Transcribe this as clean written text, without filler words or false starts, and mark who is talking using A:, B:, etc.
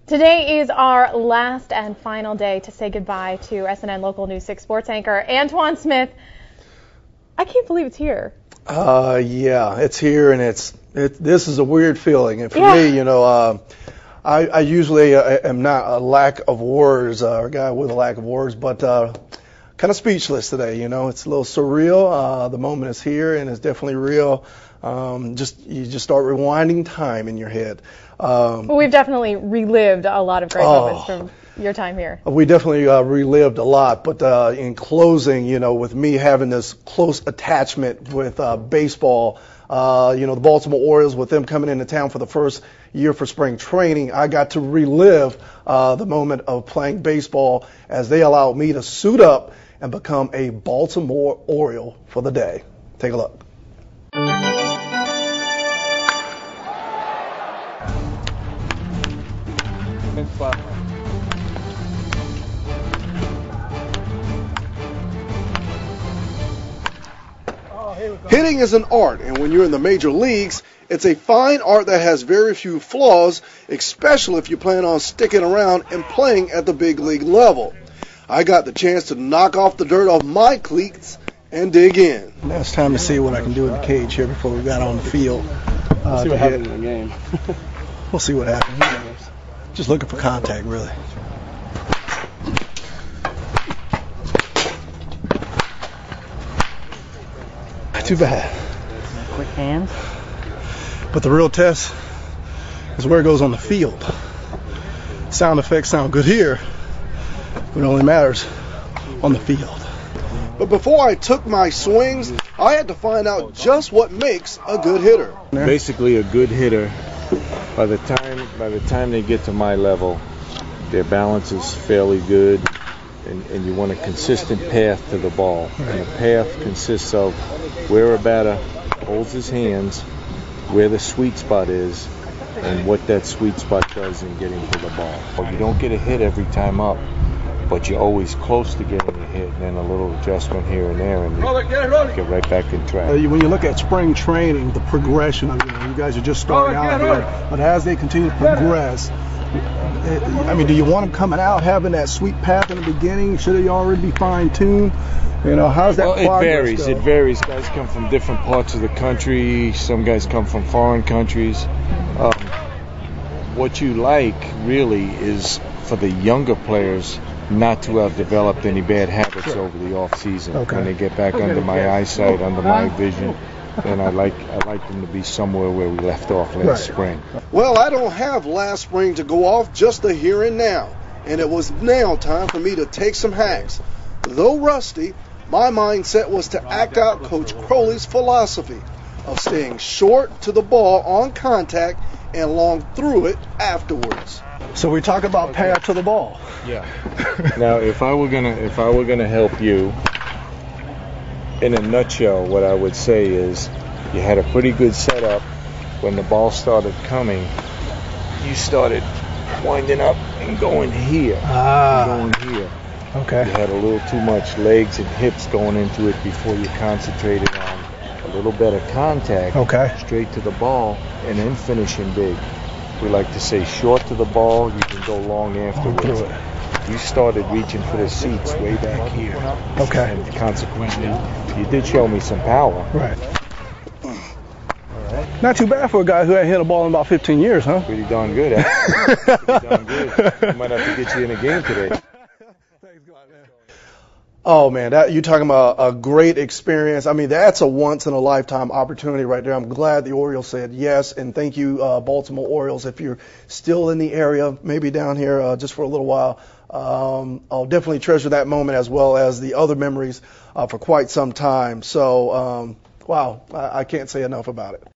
A: Today is our last and final day to say goodbye to SNN Local News 6 sports anchor Antawan Smith. I can't believe it's here.
B: Yeah, it's here, and this is a weird feeling. And for me, I usually am not a lack of words, or a guy with a lack of words, but kind of speechless today. It's a little surreal. The moment is here, and it's definitely real. You just start rewinding time in your head.
A: Well, we've definitely relived a lot of great moments from your time here.
B: We definitely relived a lot, but in closing, with me having this close attachment with baseball, the Baltimore Orioles, with them coming into town for the first year for spring training, I got to relive the moment of playing baseball as they allowed me to suit up and become a Baltimore Oriole for the day. Take a look. Hitting is an art, and when you're in the major leagues, it's a fine art that has very few flaws, especially if you plan on sticking around and playing at the big league level. I got the chance to knock off the dirt off my cleats and dig in. Now it's time to see what I can do in the cage here before we got on the field.
C: We'll see what happens in the game.
B: We'll see what happens. Just looking for contact, really. Too bad.
C: Quick hands.
B: But the real test is where it goes on the field. Sound effects sound good here, but it only matters on the field. But before I took my swings, I had to find out just what makes a good hitter.
D: Basically, a good hitter, by the time they get to my level, their balance is fairly good, and you want a consistent path to the ball. And the path consists of where a batter holds his hands, where the sweet spot is, and what that sweet spot does in getting to the ball. You don't get a hit every time up, but you're always close to getting a hit, and then a little adjustment here and there, and you get right back in track.
B: When you look at spring training, the progression of, you guys are just starting out here, but as they continue to progress, do you want them coming out having that sweet path in the beginning? Should they already be fine-tuned? How's that progress go?
D: It varies. Guys come from different parts of the country. Some guys come from foreign countries. What you like, really, is for the younger players not to have developed any bad habits over the off season. Okay. When they get back under my eyesight, under my vision, then I like them to be somewhere where we left off last spring.
B: Well, I don't have last spring to go off, just the here and now. And it was now time for me to take some hacks. Though rusty, my mindset was to act out Coach Crowley's philosophy of staying short to the ball on contact and long through it afterwards. So we talk about path to the ball.
D: Yeah. Now, if I were gonna help you, in a nutshell, what I would say is you had a pretty good setup. When the ball started coming, you started winding up and going here. Going here.
B: Okay.
D: You had a little too much legs and hips going into it before you concentrated on a little better contact.
B: Okay.
D: Straight to the ball, and then finishing big. We like to say short to the ball, you can go long afterwards. You started reaching for the seats way back here.
B: Okay.
D: And consequently, you did show me some power.
B: Right. Not too bad for a guy who hadn't hit a ball in about 15 years, huh?
D: Pretty darn good, actually. Pretty darn good. I might have to get you in a game today.
B: Thanks, God, man. Oh, man, you're talking about a great experience. That's a once-in-a-lifetime opportunity right there. I'm glad the Orioles said yes, and thank you, Baltimore Orioles. If you're still in the area, maybe down here just for a little while, I'll definitely treasure that moment as well as the other memories for quite some time. So, wow, I can't say enough about it.